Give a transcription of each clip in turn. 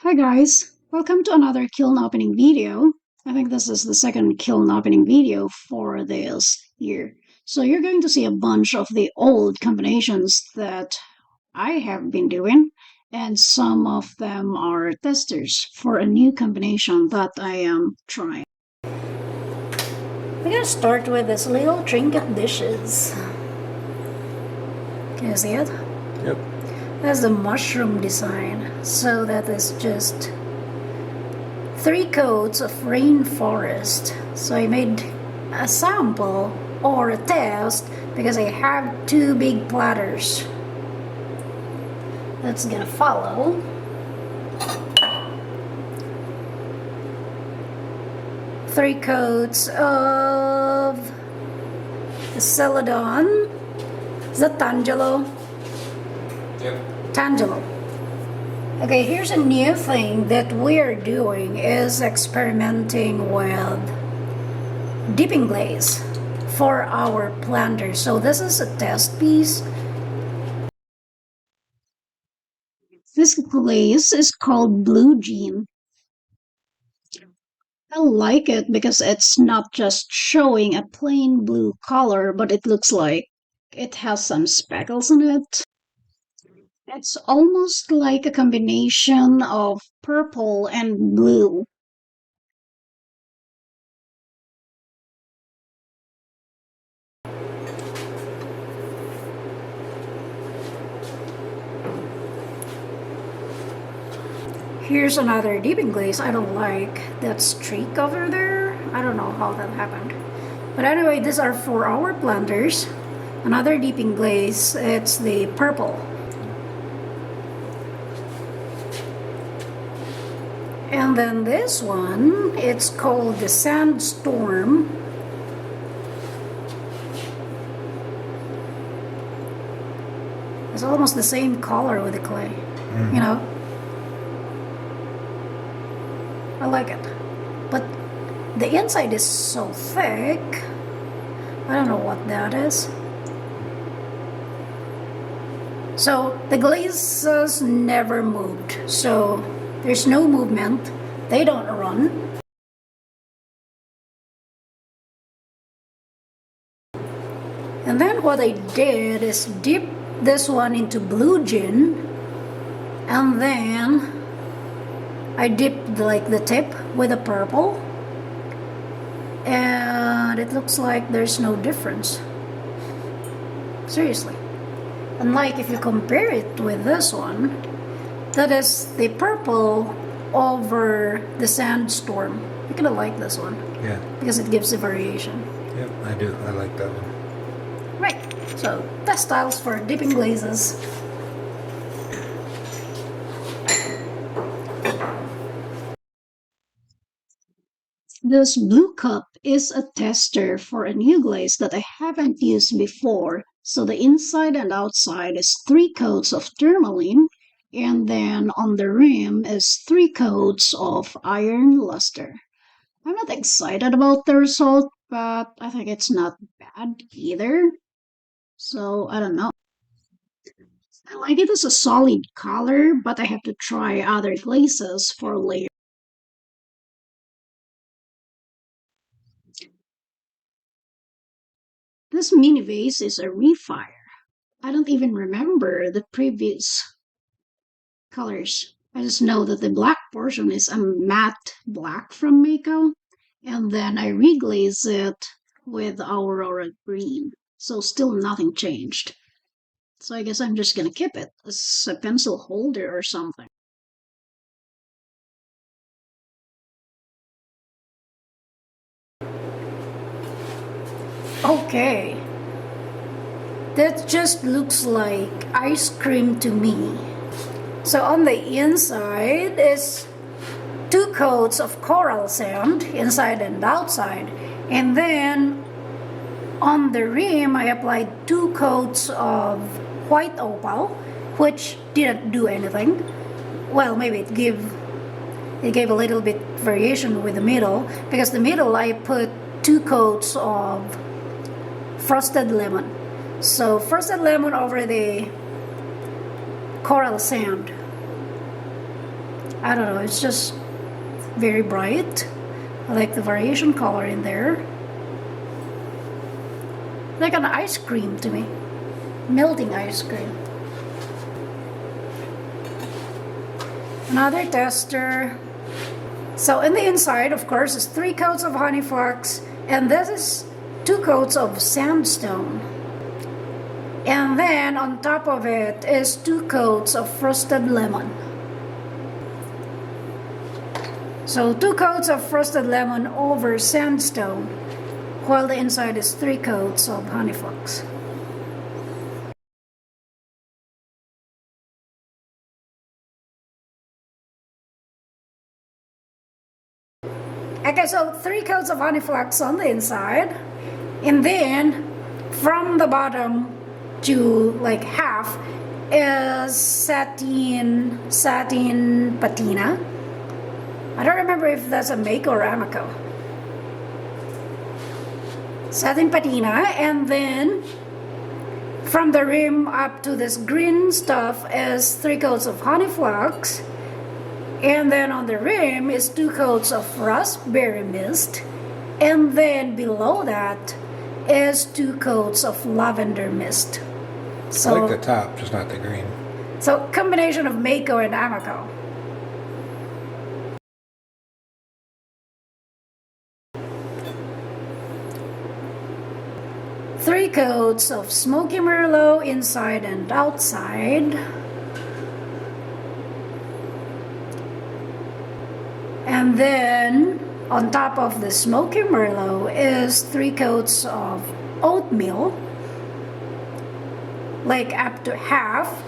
Hi guys, welcome to another kiln opening video. I think this is the second kiln opening video for this year. So you're going to see a bunch of the old combinations that I have been doing, and some of them are testers for a new combination that I am trying. We're gonna start with this little trinket dishes. Can you see it? Yep. That's the mushroom design. So that is just 3 coats of rainforest. So I made a sample or a test because I have 2 big platters. That's gonna follow. Three coats of the celadon. Is that Tangelo? Yep. Tangelo. Okay, here's a new thing that we're doing is experimenting with dipping glaze for our planter. So this is a test piece. This glaze is called Blue Jean. I like it because it's not just showing a plain blue color, but it looks like it has some speckles in it. It's almost like a combination of purple and blue. Here's another dipping glaze. I don't like that streak over there. I don't know how that happened. But anyway, these are for our planters. Another dipping glaze, it's the purple. And then this one, it's called the Sandstorm. It's almost the same color with the clay, you know? I like it. But the inside is so thick. I don't know what that is. So the glazes never moved. So there's no movement. They don't run. And then what I did is dip this one into blue gin, and then I dipped like the tip with the purple, and it looks like there's no difference. Seriously. Unlike if you compare it with this one, that is the purple over the Sandstorm. I kind of like this one. Yeah. Because it gives a variation. Yep, I do. I like that one. Right. So, test styles for dipping glazes. This blue cup is a tester for a new glaze that I haven't used before. So the inside and outside is 3 coats of tourmaline, and then on the rim is 3 coats of iron luster. I'm not excited about the result, but I think it's not bad either. So I don't know. I like it as a solid color, but I have to try other glazes for later. This mini vase is a refire. I don't even remember the previous colors. I just know that the black portion is a matte black from Mako, and then I reglaze it with Aurora green. So still nothing changed. So I guess I'm just gonna keep it as a pencil holder or something. Okay. That just looks like ice cream to me. So on the inside is 2 coats of coral sand, inside and outside. And then on the rim, I applied 2 coats of white opal, which didn't do anything. Well, maybe it gave a little bit variation with the middle, because the middle I put 2 coats of frosted lemon. So frosted lemon over the coral sand. I don't know, it's just very bright. I like the variation color in there. Like an ice cream to me. Melting ice cream. Another tester. So in the inside, of course, is 3 coats of honey flux, and this is 2 coats of sandstone. And then on top of it is 2 coats of frosted lemon. So 2 coats of frosted lemon over sandstone, while the inside is 3 coats of honey flux. Okay, so 3 coats of honey flux on the inside, and then from the bottom to like half is satin patina. I don't remember if that's a Mako or Amico. Satin patina, and then from the rim up to this green stuff is 3 coats of honey flux, and then on the rim is 2 coats of raspberry mist, and then below that is 2 coats of lavender mist. So I like the top, just not the green. So combination of Mako and Amico. Three coats of smoky merlot inside and outside. And then on top of the smoky merlot is 3 coats of oatmeal, like up to half,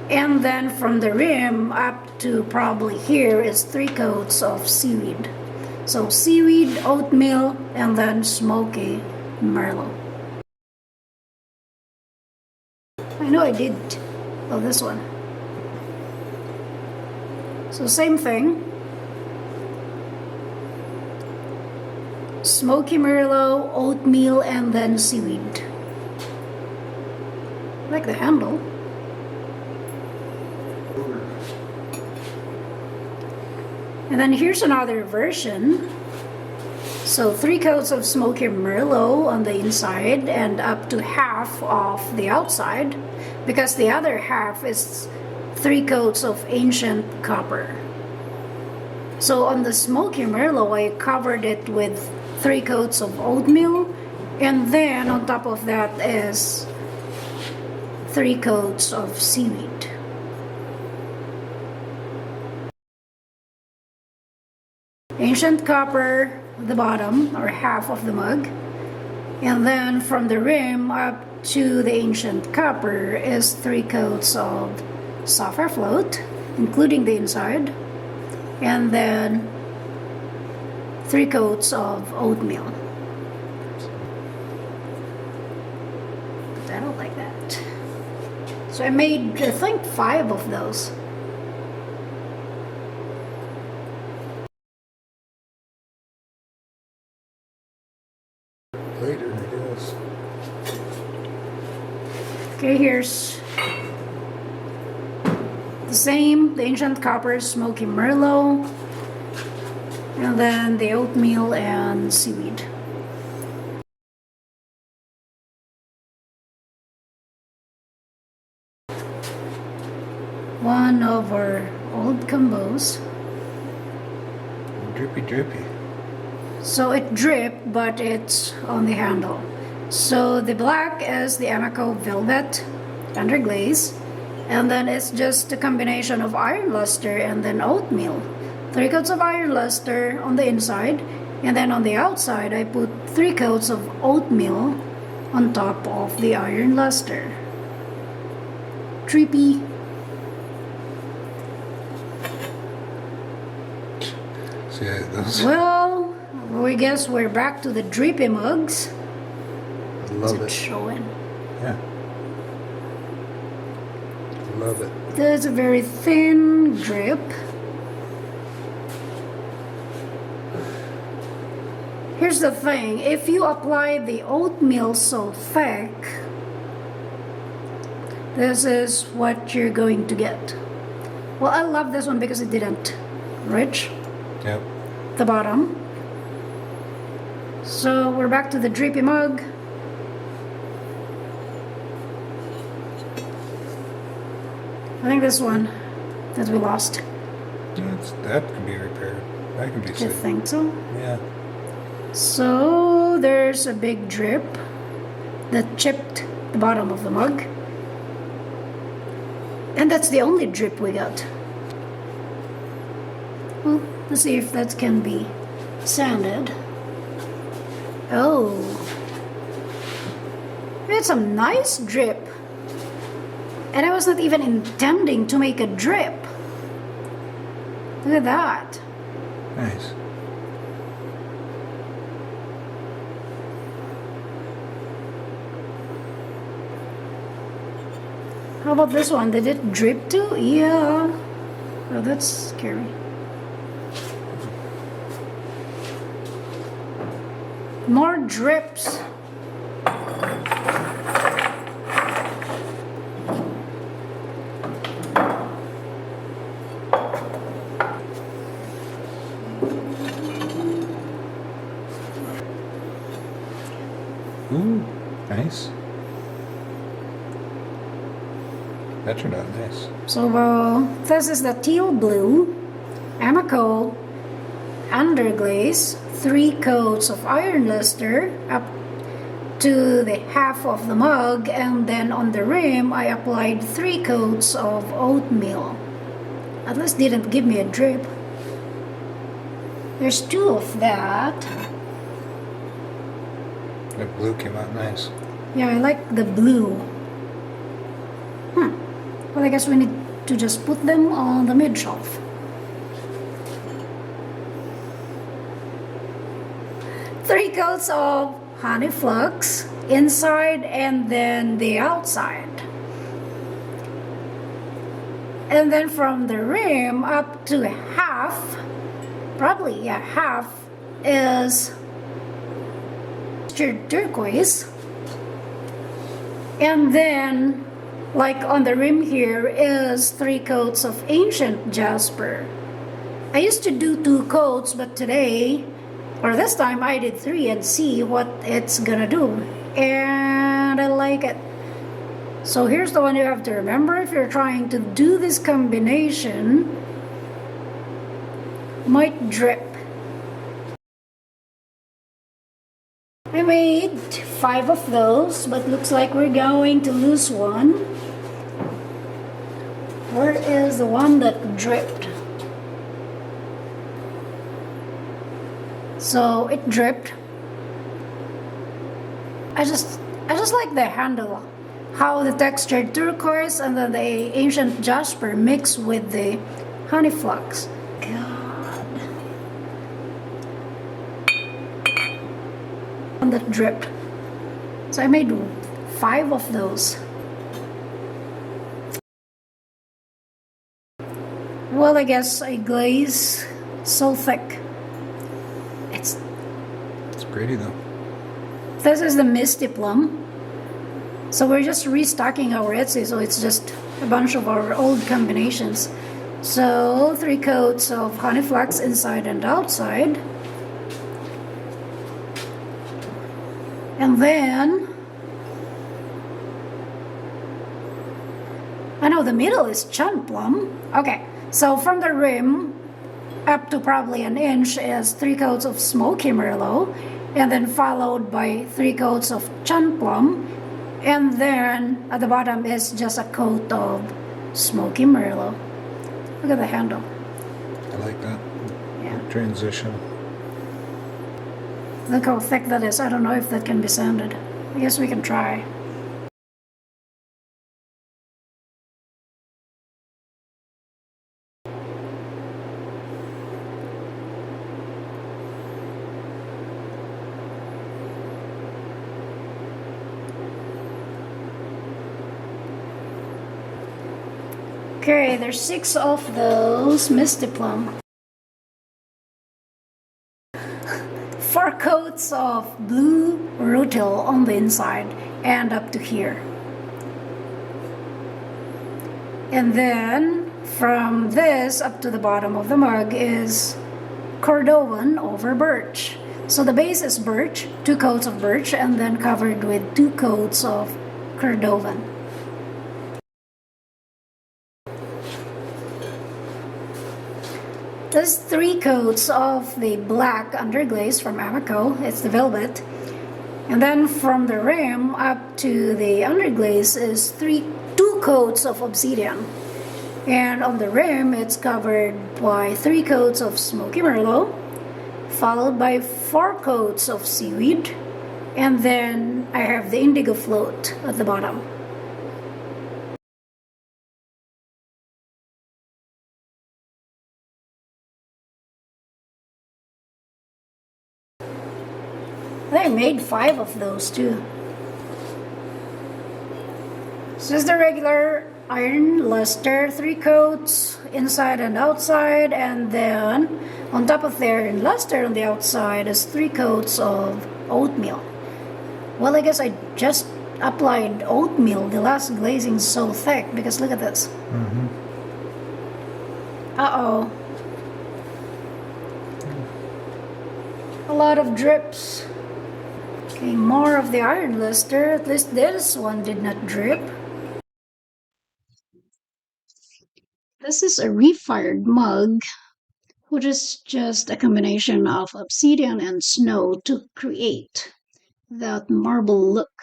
and then from the rim up to probably here is 3 coats of seaweed. So seaweed, oatmeal, and then smoky merlot. I know I did this one. So same thing. Smoky merlot, oatmeal, and then seaweed. I like the handle. And then here's another version. So 3 coats of smoky merlot on the inside and up to half of the outside, because the other half is 3 coats of ancient copper. So on the smoky merlot, I covered it with 3 coats of oatmeal, and then on top of that is 3 coats of seaweed. Ancient copper, the bottom or half of the mug, and then from the rim up to the ancient copper is 3 coats of sapphire float, including the inside, and then 3 coats of oatmeal. But I don't like that. So I made, I think, 5 of those. Later, I guess. Okay, here's the same, the ancient copper, smoky merlot, and then the oatmeal and seaweed. One of our old combos. Drippy, drippy. So it dripped, but it's on the handle. So the black is the Amico Velvet under glaze, and then it's just a combination of iron luster and then oatmeal. 3 coats of iron luster on the inside, and then on the outside I put 3 coats of oatmeal on top of the iron luster. Trippy. See those? Well, we guess we're back to the drippy mugs. I love it. Showing. Yeah. Love it. There's a very thin drip. Here's the thing, if you apply the oatmeal so thick, this is what you're going to get. Well, I love this one because it didn't rich, Yep. the bottom. So we're back to the drippy mug. I think this one that we lost. That can be repaired. That can be I saved. think so. Yeah. So there's a big drip that chipped the bottom of the mug. And that's the only drip we got. Well, let's see if that can be sanded. Oh. It's a nice drip. And I was not even intending to make a drip. Look at that. Nice. How about this one? Did it drip too? Yeah. Oh, that's scary. More drips. Ooh, nice. That turned out nice. So this is the teal blue, Amaco underglaze, 3 coats of iron luster up to the half of the mug, and then on the rim I applied 3 coats of oatmeal. At least didn't give me a drip. There's 2 of that. The blue came out nice. Yeah, I like the blue. Well, I guess we need to just put them on the mid shelf. Three coats of honey flux inside and then the outside. And then from the rim up to half, probably, yeah, half is turquoise. And then, like on the rim here, is 3 coats of ancient jasper. I used to do 2 coats, but today, or this time, I did 3 and see what it's gonna do. And I like it. So here's the one you have to remember if you're trying to do this combination. Might drip. I made 5 of those, but looks like we're going to lose one. Where is the one that dripped? So it dripped. I just like the handle, how the textured turquoise and then the ancient jasper mix with the honey flux. God. And that dripped. So I made 5 of those. Well, I guess a glaze so thick. It's pretty though. This is the Misty Plum. So we're just restocking our Etsy, so it's just a bunch of our old combinations. So 3 coats of honey flux inside and outside. And then, I know the middle is Chun Plum. Okay, so from the rim up to probably an inch is 3 coats of Smoky Merlot, and then followed by 3 coats of Chun Plum, and then at the bottom is just a coat of Smoky Merlot. Look at the handle. I like that. Yeah. Transition. Look how thick that is. I don't know if that can be sanded. I guess we can try. Okay, there's 6 of those Misty Plum. 4 coats of blue rutile on the inside and up to here. And then from this up to the bottom of the mug is Cordovan over birch. So the base is birch, 2 coats of birch, and then covered with 2 coats of Cordovan. There's 3 coats of the black underglaze from Amoco. It's the velvet. And then from the rim up to the underglaze is 2 coats of obsidian. And on the rim, it's covered by 3 coats of smoky merlot, followed by 4 coats of seaweed, and then I have the indigo float at the bottom. I made 5 of those too. This is the regular iron luster, 3 coats inside and outside, and then on top of the iron luster on the outside is 3 coats of oatmeal. Well, I guess I just applied oatmeal. The last glazing is so thick because look at this. Uh-oh. A lot of drips. Okay, more of the iron luster. At least this one did not drip. This is a refired mug, which is just a combination of obsidian and snow to create that marble look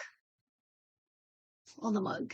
on the mug.